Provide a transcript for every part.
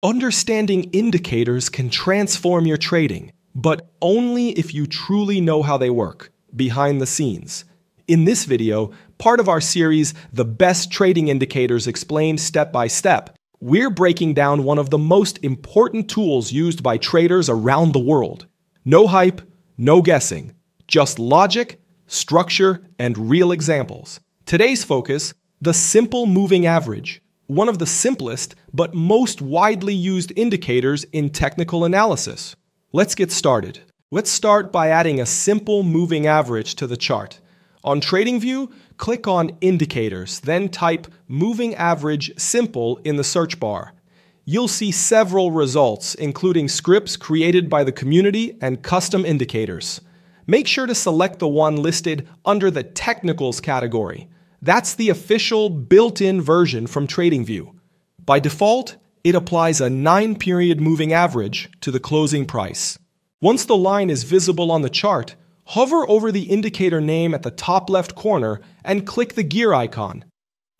Understanding indicators can transform your trading, but only if you truly know how they work, behind the scenes. In this video, part of our series, The Best Trading Indicators Explained Step by Step, we're breaking down one of the most important tools used by traders around the world. No hype, no guessing, just logic, structure, and real examples. Today's focus, the simple moving average, one of the simplest but most widely used indicators in technical analysis. Let's get started. Let's start by adding a simple moving average to the chart. On TradingView, click on Indicators, then type Moving Average Simple in the search bar. You'll see several results, including scripts created by the community and custom indicators. Make sure to select the one listed under the Technicals category. That's the official built-in version from TradingView. By default, it applies a 9-period moving average to the closing price. Once the line is visible on the chart, hover over the indicator name at the top left corner and click the gear icon.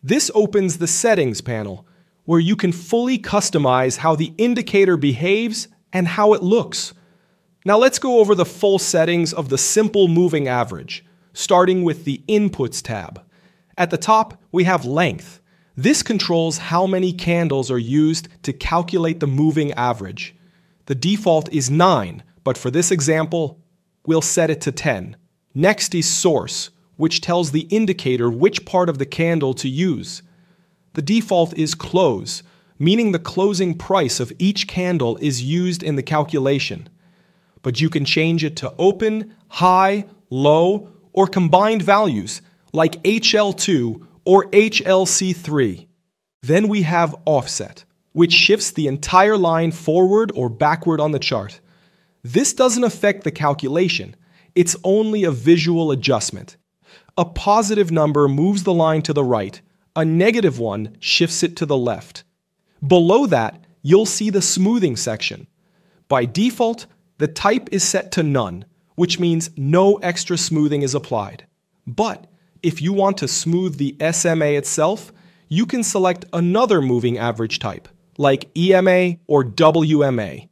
This opens the Settings panel, where you can fully customize how the indicator behaves and how it looks. Now let's go over the full settings of the simple moving average, starting with the Inputs tab. At the top, we have length. This controls how many candles are used to calculate the moving average. The default is 9, but for this example, we'll set it to 10. Next is source, which tells the indicator which part of the candle to use. The default is close, meaning the closing price of each candle is used in the calculation. But you can change it to open, high, low, or combined values like HL2 or HLC3. Then we have offset, which shifts the entire line forward or backward on the chart. This doesn't affect the calculation, it's only a visual adjustment. A positive number moves the line to the right, a negative one shifts it to the left. Below that, you'll see the smoothing section. By default, the type is set to none, which means no extra smoothing is applied. But if you want to smooth the SMA itself, you can select another moving average type, like EMA or WMA.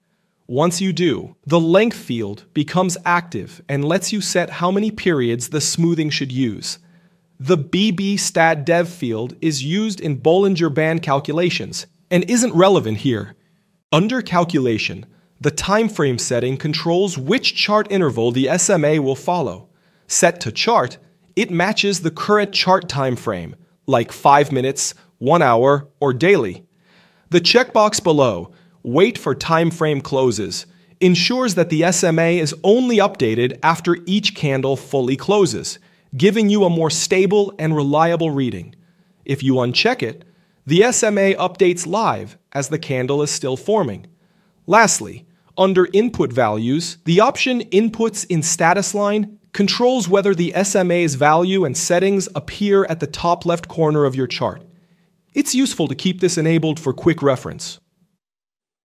Once you do, the length field becomes active and lets you set how many periods the smoothing should use. The BB Stat Dev field is used in Bollinger Band calculations and isn't relevant here. Under Calculation, the time frame setting controls which chart interval the SMA will follow. Set to Chart, it matches the current chart time frame, like 5 minutes, 1 hour, or daily. The checkbox below, Wait for time frame closes, ensures that the SMA is only updated after each candle fully closes, giving you a more stable and reliable reading. If you uncheck it, the SMA updates live as the candle is still forming. Lastly, under Input Values, the option Inputs in Status Line controls whether the SMA's value and settings appear at the top left corner of your chart. It's useful to keep this enabled for quick reference.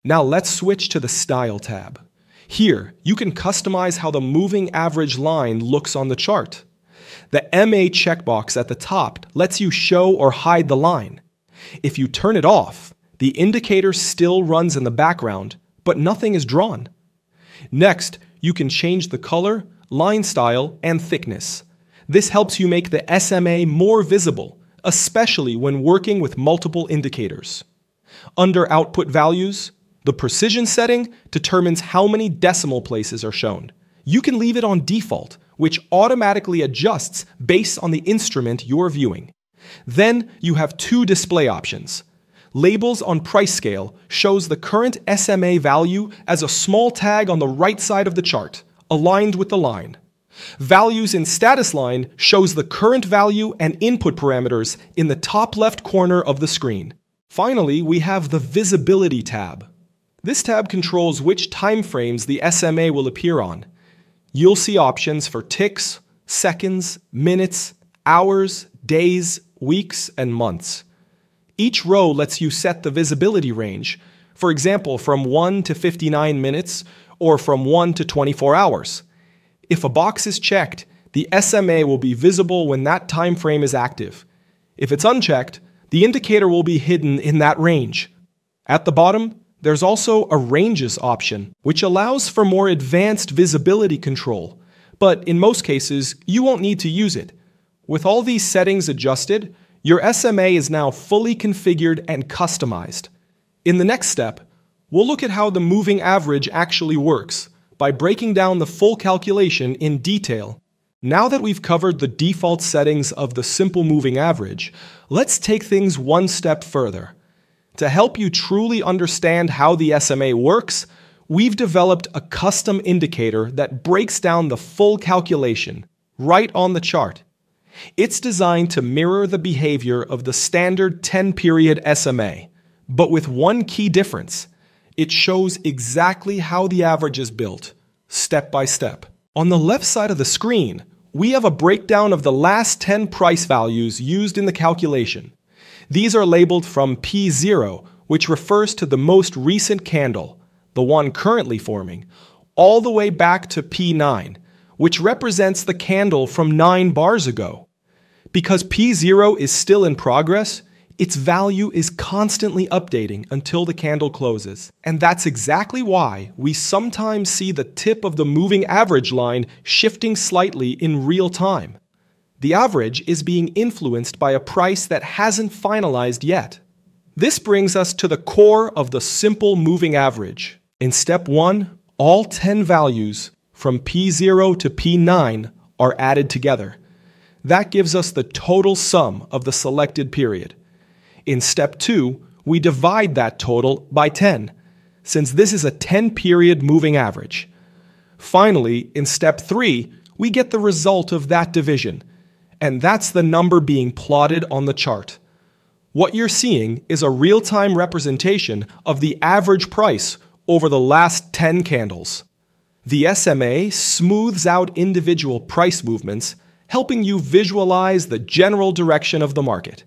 Now let's switch to the Style tab. Here, you can customize how the moving average line looks on the chart. The MA checkbox at the top lets you show or hide the line. If you turn it off, the indicator still runs in the background, but nothing is drawn. Next, you can change the color, line style, and thickness. This helps you make the SMA more visible, especially when working with multiple indicators. Under Output Values, the precision setting determines how many decimal places are shown. You can leave it on default, which automatically adjusts based on the instrument you're viewing. Then you have two display options. Labels on Price Scale shows the current SMA value as a small tag on the right side of the chart, aligned with the line. Values in Status Line shows the current value and input parameters in the top left corner of the screen. Finally, we have the Visibility tab. This tab controls which time frames the SMA will appear on. You'll see options for ticks, seconds, minutes, hours, days, weeks, and months. Each row lets you set the visibility range, for example, from 1 to 59 minutes or from 1 to 24 hours. If a box is checked, the SMA will be visible when that time frame is active. If it's unchecked, the indicator will be hidden in that range. At the bottom, There's also a ranges option, which allows for more advanced visibility control, but in most cases, you won't need to use it. With all these settings adjusted, your SMA is now fully configured and customized. In the next step, we'll look at how the moving average actually works by breaking down the full calculation in detail. Now that we've covered the default settings of the simple moving average, let's take things one step further. To help you truly understand how the SMA works, we've developed a custom indicator that breaks down the full calculation right on the chart. It's designed to mirror the behavior of the standard 10-period SMA, but with one key difference. It shows exactly how the average is built, step by step. On the left side of the screen, we have a breakdown of the last 10 price values used in the calculation. These are labeled from P0, which refers to the most recent candle, the one currently forming, all the way back to P9, which represents the candle from 9 bars ago. Because P0 is still in progress, its value is constantly updating until the candle closes. And that's exactly why we sometimes see the tip of the moving average line shifting slightly in real time. The average is being influenced by a price that hasn't finalized yet. This brings us to the core of the simple moving average. In step 1, all 10 values from P0 to P9 are added together. That gives us the total sum of the selected period. In step 2, we divide that total by 10, since this is a 10-period moving average. Finally, in step 3, we get the result of that division, and that's the number being plotted on the chart. What you're seeing is a real-time representation of the average price over the last 10 candles. The SMA smooths out individual price movements, helping you visualize the general direction of the market.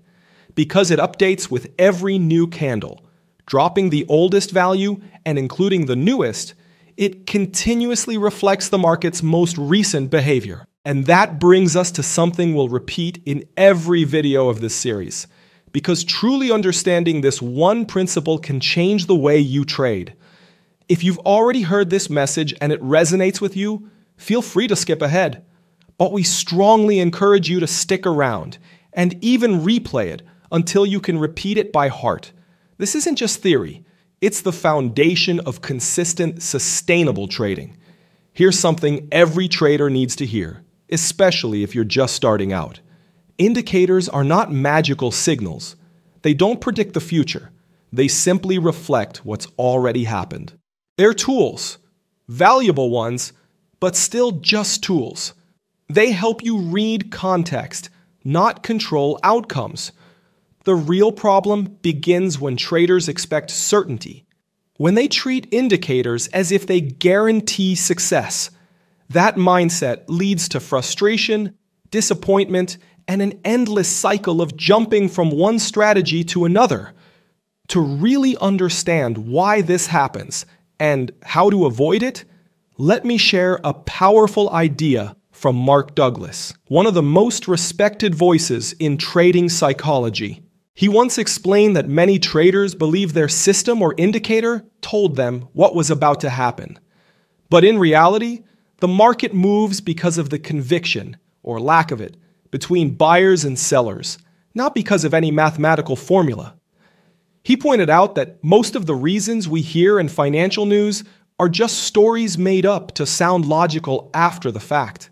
Because it updates with every new candle, dropping the oldest value and including the newest, it continuously reflects the market's most recent behavior. And that brings us to something we'll repeat in every video of this series, because truly understanding this one principle can change the way you trade. If you've already heard this message and it resonates with you, feel free to skip ahead. But we strongly encourage you to stick around and even replay it until you can repeat it by heart. This isn't just theory, it's the foundation of consistent, sustainable trading. Here's something every trader needs to hear, especially if you're just starting out. Indicators are not magical signals. They don't predict the future. They simply reflect what's already happened. They're tools, valuable ones, but still just tools. They help you read context, not control outcomes. The real problem begins when traders expect certainty. When they treat indicators as if they guarantee success, that mindset leads to frustration, disappointment, and an endless cycle of jumping from one strategy to another. To really understand why this happens and how to avoid it, let me share a powerful idea from Mark Douglas, one of the most respected voices in trading psychology. He once explained that many traders believe their system or indicator told them what was about to happen. But in reality, the market moves because of the conviction, or lack of it, between buyers and sellers, not because of any mathematical formula. He pointed out that most of the reasons we hear in financial news are just stories made up to sound logical after the fact.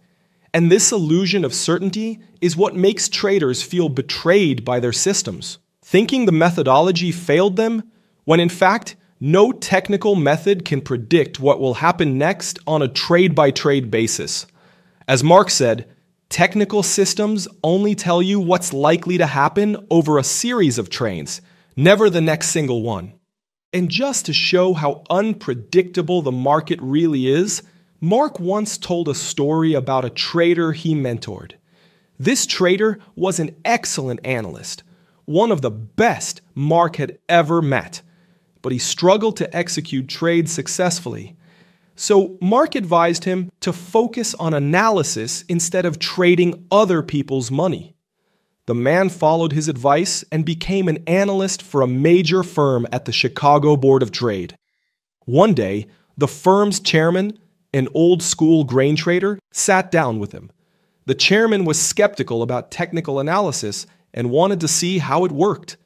And this illusion of certainty is what makes traders feel betrayed by their systems, thinking the methodology failed them, when in fact, no technical method can predict what will happen next on a trade-by-trade basis. As Mark said, technical systems only tell you what's likely to happen over a series of trades, never the next single one. And just to show how unpredictable the market really is, Mark once told a story about a trader he mentored. This trader was an excellent analyst, one of the best Mark had ever met, but he struggled to execute trades successfully. So Mark advised him to focus on analysis instead of trading other people's money. The man followed his advice and became an analyst for a major firm at the Chicago Board of Trade. One day, the firm's chairman, an old-school grain trader, sat down with him. The chairman was skeptical about technical analysis and wanted to see how it worked.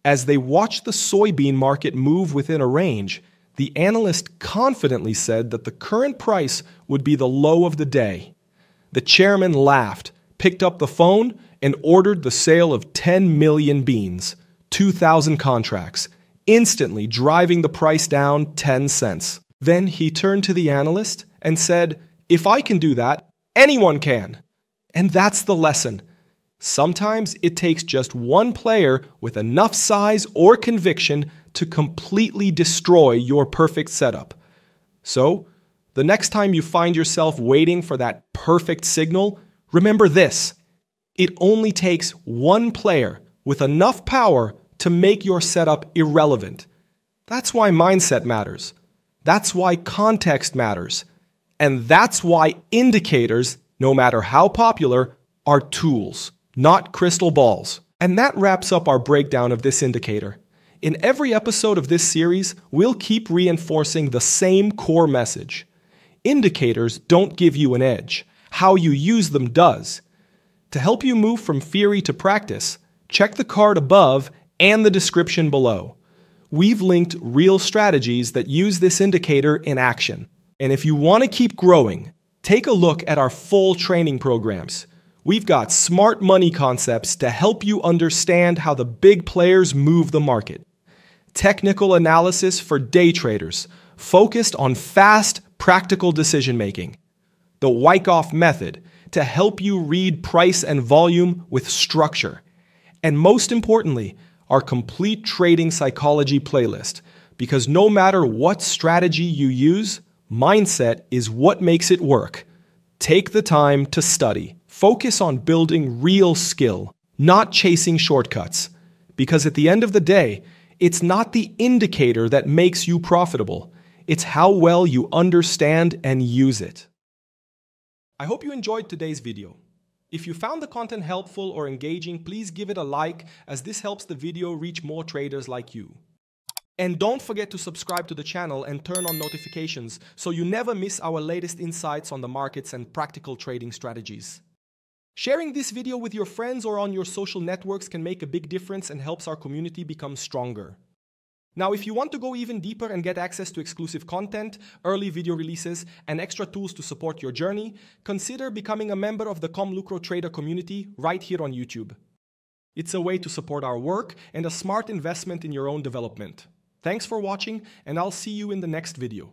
As they watched the soybean market move within a range, the analyst confidently said that the current price would be the low of the day. The chairman laughed, picked up the phone, and ordered the sale of 10 million beans, 2,000 contracts, instantly driving the price down 10 cents. Then he turned to the analyst and said, "If I can do that, anyone can." And that's the lesson. Sometimes it takes just one player with enough size or conviction to completely destroy your perfect setup. So, the next time you find yourself waiting for that perfect signal, remember this: it only takes one player with enough power to make your setup irrelevant. That's why mindset matters. That's why context matters. And that's why indicators, no matter how popular, are tools, not crystal balls. And that wraps up our breakdown of this indicator. In every episode of this series, we'll keep reinforcing the same core message. Indicators don't give you an edge. How you use them does. To help you move from theory to practice, check the card above and the description below. We've linked real strategies that use this indicator in action. And if you want to keep growing, take a look at our full training programs. We've got smart money concepts to help you understand how the big players move the market. Technical analysis for day traders, focused on fast, practical decision-making. The Wyckoff method, to help you read price and volume with structure. And most importantly, our complete trading psychology playlist, because no matter what strategy you use, mindset is what makes it work. Take the time to study. Focus on building real skill, not chasing shortcuts. Because at the end of the day, it's not the indicator that makes you profitable. It's how well you understand and use it. I hope you enjoyed today's video. If you found the content helpful or engaging, please give it a like, as this helps the video reach more traders like you. And don't forget to subscribe to the channel and turn on notifications so you never miss our latest insights on the markets and practical trading strategies. Sharing this video with your friends or on your social networks can make a big difference and helps our community become stronger. Now, if you want to go even deeper and get access to exclusive content, early video releases, and extra tools to support your journey, consider becoming a member of the ComLucro Trader community right here on YouTube. It's a way to support our work and a smart investment in your own development. Thanks for watching, and I'll see you in the next video.